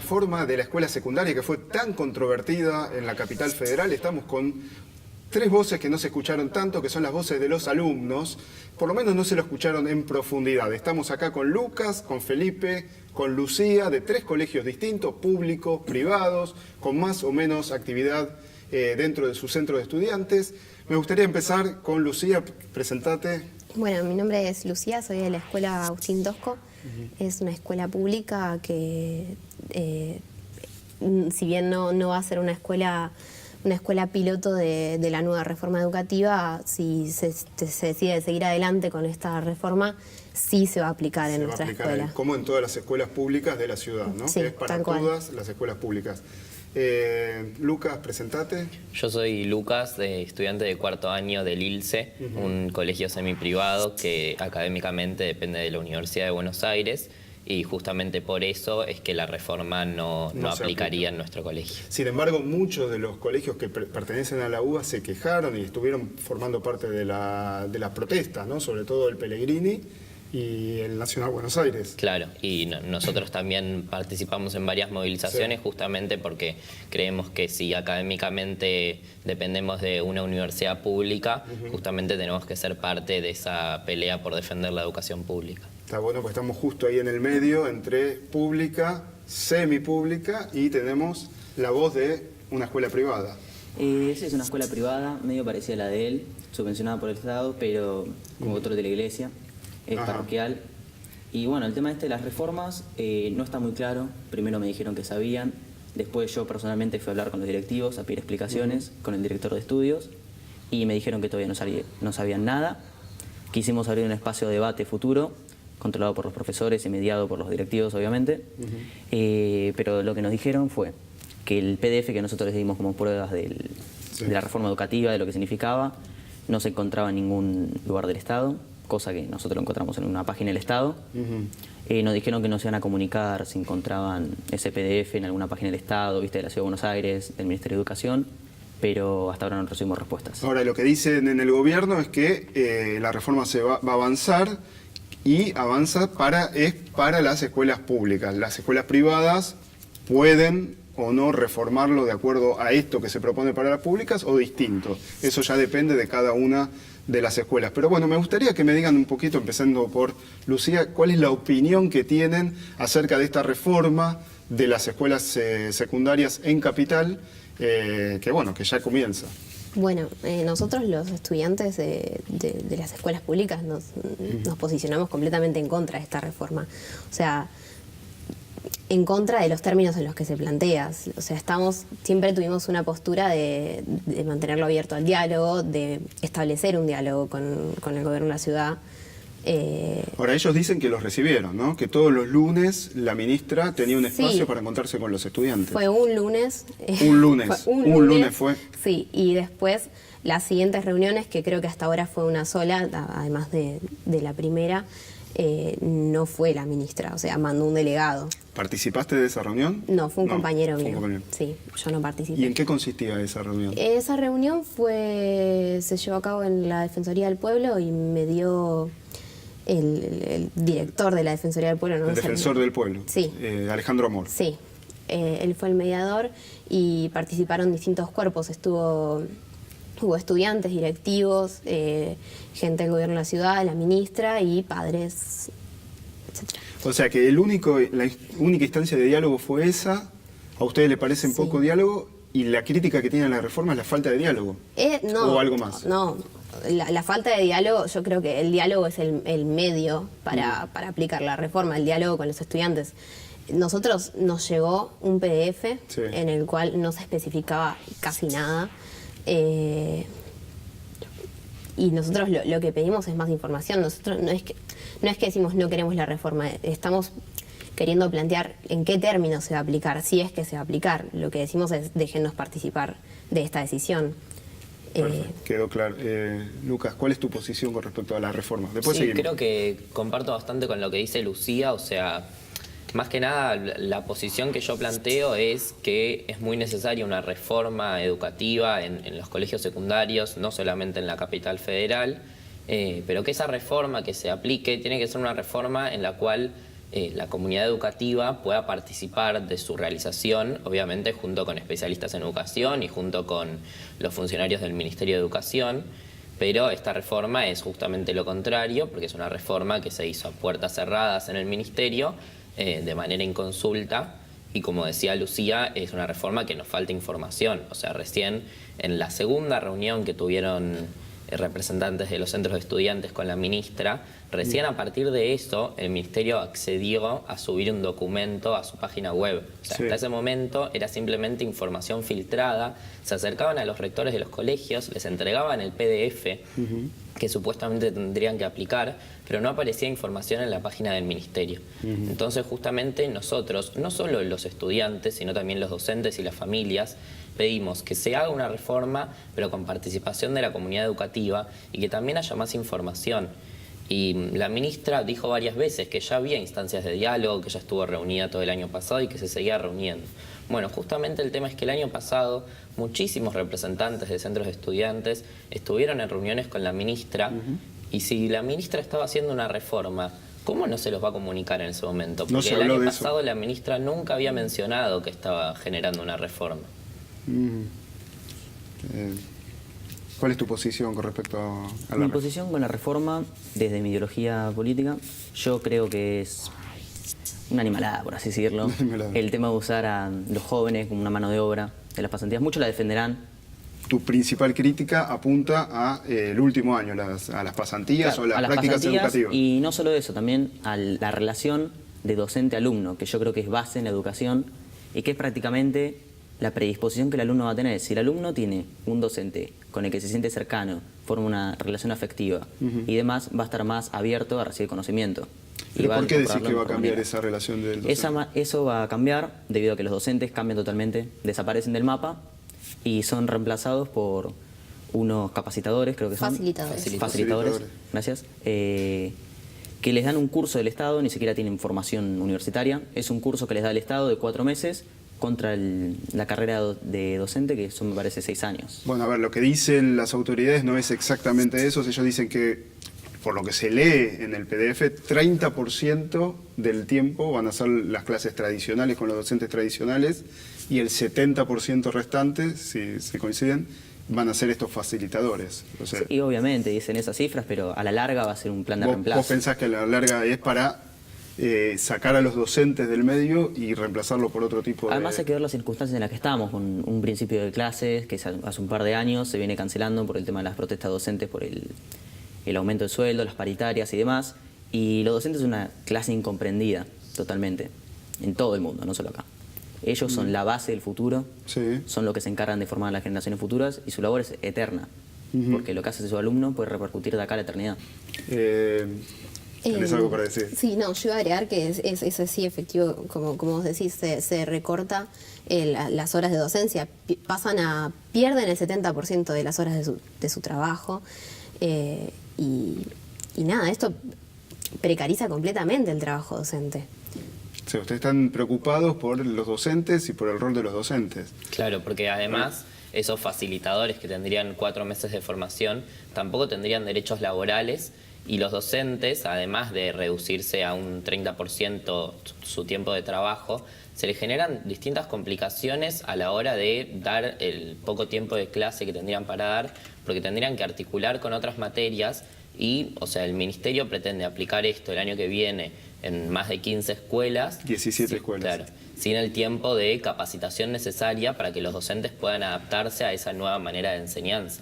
reforma de la escuela secundaria que fue tan controvertida en la capital federal. Estamos con tres voces que no se escucharon tanto, que son las voces de los alumnos. Por lo menos no se lo escucharon en profundidad. Estamos acá con Lucas, con Felipe, con Lucía, de tres colegios distintos, públicos, privados, con más o menos actividad dentro de su centro de estudiantes. Me gustaría empezar con Lucía. Presentate. Bueno, mi nombre es Lucía, soy de la Escuela Agustín Tosco. Es una escuela pública que, si bien no va a ser una escuela piloto de la nueva reforma educativa, si se decide seguir adelante con esta reforma, sí se va a aplicar en nuestra escuela. Como en todas las escuelas públicas de la ciudad, ¿no? Sí, que es para todas las escuelas públicas. Lucas, presentate. Yo soy Lucas, estudiante de cuarto año del ILSE, un colegio semiprivado que académicamente depende de la Universidad de Buenos Aires, y justamente por eso es que la reforma no aplicaría en nuestro colegio. Sin embargo, muchos de los colegios que pertenecen a la UBA se quejaron y estuvieron formando parte de las protestas, ¿no? Sobre todo el Pellegrini y el Nacional Buenos Aires. Claro, y nosotros también participamos en varias movilizaciones, sí, justamente porque creemos que si académicamente dependemos de una universidad pública, justamente tenemos que ser parte de esa pelea por defender la educación pública. Está bueno, pues estamos justo ahí en el medio entre pública, semipública, y tenemos la voz de una escuela privada. Esa es una escuela privada, medio parecida a la de él, subvencionada por el Estado, pero como otro de la iglesia. Es parroquial. Y bueno, el tema de las reformas no está muy claro. Primero me dijeron que sabían, después yo personalmente fui a hablar con los directivos, a pedir explicaciones, con el director de estudios, y me dijeron que todavía no sabían nada. Quisimos abrir un espacio de debate futuro, controlado por los profesores y mediado por los directivos, obviamente. Pero lo que nos dijeron fue que el PDF que nosotros les dimos como pruebas de la reforma educativa, de lo que significaba, no se encontraba en ningún lugar del Estado, cosa que nosotros lo encontramos en una página del Estado. Nos dijeron que no se iban a comunicar si encontraban ese PDF en alguna página del Estado, de la Ciudad de Buenos Aires, del Ministerio de Educación, pero hasta ahora no recibimos respuestas. Ahora, lo que dicen en el gobierno es que la reforma va a avanzar, y avanza para las escuelas públicas. Las escuelas privadas pueden o no reformarlo de acuerdo a esto que se propone para las públicas o distinto. Eso ya depende de cada una de las escuelas. Pero bueno, me gustaría que me digan un poquito, empezando por Lucía, cuál es la opinión que tienen acerca de esta reforma de las escuelas secundarias en Capital, que ya comienza. Bueno, nosotros los estudiantes de las escuelas públicas nos posicionamos completamente en contra de esta reforma. O sea, en contra de los términos en los que se plantea. O sea, siempre tuvimos una postura de mantenerlo abierto al diálogo, de establecer un diálogo con el gobierno de la ciudad. Ahora, ellos dicen que los recibieron, ¿no? Que todos los lunes la ministra tenía un espacio para encontrarse con los estudiantes. Fue un lunes. Un lunes. Un lunes fue. Sí, y después las siguientes reuniones, que creo que hasta ahora fue una sola, además de la primera, no fue la ministra, o sea, mandó un delegado. ¿Participaste de esa reunión? No, fue un compañero mío. Fue un compañero. Sí, yo no participé. ¿Y en qué consistía esa reunión? Esa reunión se llevó a cabo en la Defensoría del Pueblo y me dio el director de la Defensoría del Pueblo. ¿No? El defensor del pueblo. Sí. Alejandro Amor. Sí, él fue el mediador y participaron distintos cuerpos. Hubo estudiantes, directivos, gente del gobierno de la ciudad, la ministra y padres, etc. O sea que la única instancia de diálogo fue esa. ¿A ustedes les parece poco diálogo? Y la crítica que tienen la reforma es la falta de diálogo. No, ¿o algo más? No, la falta de diálogo, yo creo que el diálogo es el medio para aplicar la reforma, el diálogo con los estudiantes. Nosotros nos llegó un PDF en el cual no se especificaba casi nada. Y nosotros lo que pedimos es más información. Nosotros no es que decimos no queremos la reforma, estamos queriendo plantear en qué términos se va a aplicar, si es que se va a aplicar. Lo que decimos es déjennos participar de esta decisión. Quedó claro. Lucas, ¿cuál es tu posición con respecto a la reforma? Después seguimos. Creo que comparto bastante con lo que dice Lucía, o sea, más que nada la posición que yo planteo es que es muy necesaria una reforma educativa en los colegios secundarios, no solamente en la capital federal, pero que esa reforma que se aplique tiene que ser una reforma en la cual la comunidad educativa pueda participar de su realización, obviamente junto con especialistas en educación y junto con los funcionarios del Ministerio de Educación, pero esta reforma es justamente lo contrario, porque es una reforma que se hizo a puertas cerradas en el Ministerio, de manera inconsulta, y como decía Lucía, es una reforma que nos falta información. O sea, recién en la segunda reunión que tuvieron representantes de los centros de estudiantes con la ministra, recién a partir de eso el Ministerio accedió a subir un documento a su página web. O sea, hasta ese momento era simplemente información filtrada, se acercaban a los rectores de los colegios, les entregaban el PDF que supuestamente tendrían que aplicar, pero no aparecía información en la página del Ministerio. Entonces justamente nosotros, no solo los estudiantes, sino también los docentes y las familias, pedimos que se haga una reforma, pero con participación de la comunidad educativa y que también haya más información. Y la ministra dijo varias veces que ya había instancias de diálogo, que ya estuvo reunida todo el año pasado y que se seguía reuniendo. Bueno, justamente el tema es que el año pasado muchísimos representantes de centros de estudiantes estuvieron en reuniones con la ministra y si la ministra estaba haciendo una reforma, ¿cómo no se los va a comunicar en ese momento? Porque el año pasado la ministra nunca había mencionado que estaba generando una reforma. ¿Cuál es tu posición con respecto a la Mi posición con la reforma, desde mi ideología política, yo creo que es una animalada, por así decirlo. El tema de usar a los jóvenes como una mano de obra de las pasantías. Muchos la defenderán. Tu principal crítica apunta a el último año, a las pasantías, Claro, o las a las prácticas pasantías, educativas. y no solo eso, también a la relación de docente-alumno, que yo creo que es base en la educación y que es prácticamente la predisposición que el alumno va a tener. Si el alumno tiene un docente con el que se siente cercano, forma una relación afectiva y demás, va a estar más abierto a recibir conocimiento. ¿Pero por qué decís que va a cambiar esa relación del docente? Eso va a cambiar debido a que los docentes cambian totalmente, desaparecen del mapa y son reemplazados por unos capacitadores, creo que son. Facilitadores, gracias. Que les dan un curso del Estado, ni siquiera tienen formación universitaria. Es un curso que les da el Estado de 4 meses contra la carrera de docente, que son, me parece, 6 años. Bueno, a ver, lo que dicen las autoridades no es exactamente eso. Ellos dicen que, por lo que se lee en el PDF, 30% del tiempo van a ser las clases tradicionales con los docentes tradicionales y el 70% restante, si se coinciden, van a ser estos facilitadores. O sea, sí, obviamente dicen esas cifras, pero a la larga va a ser un plan de reemplazo. ¿Vos pensás que a la larga es para sacar a los docentes del medio y reemplazarlo por otro tipo de...? Además hay que ver las circunstancias en las que estamos, con un principio de clases que hace un par de años se viene cancelando por el tema de las protestas docentes, por el aumento de sueldo, las paritarias y demás, y los docentes son una clase incomprendida totalmente, en todo el mundo, no solo acá. Ellos son la base del futuro, son los que se encargan de formar a las generaciones futuras y su labor es eterna, porque lo que hace su alumno puede repercutir de acá a la eternidad. ¿Tenés algo para decir? Sí, no, yo iba a agregar que es así efectivo, como vos decís, se recorta las horas de docencia, pierden el 70% de las horas de su trabajo y nada, esto precariza completamente el trabajo docente. O sea, ustedes están preocupados por los docentes y por el rol de los docentes. Claro, porque además esos facilitadores que tendrían 4 meses de formación tampoco tendrían derechos laborales y los docentes, además de reducirse a un 30% su tiempo de trabajo, se les generan distintas complicaciones a la hora de dar el poco tiempo de clase que tendrían para dar, porque tendrían que articular con otras materias y, o sea, el Ministerio pretende aplicar esto el año que viene en más de 15 escuelas. 17 escuelas. Claro, sin el tiempo de capacitación necesaria para que los docentes puedan adaptarse a esa nueva manera de enseñanza.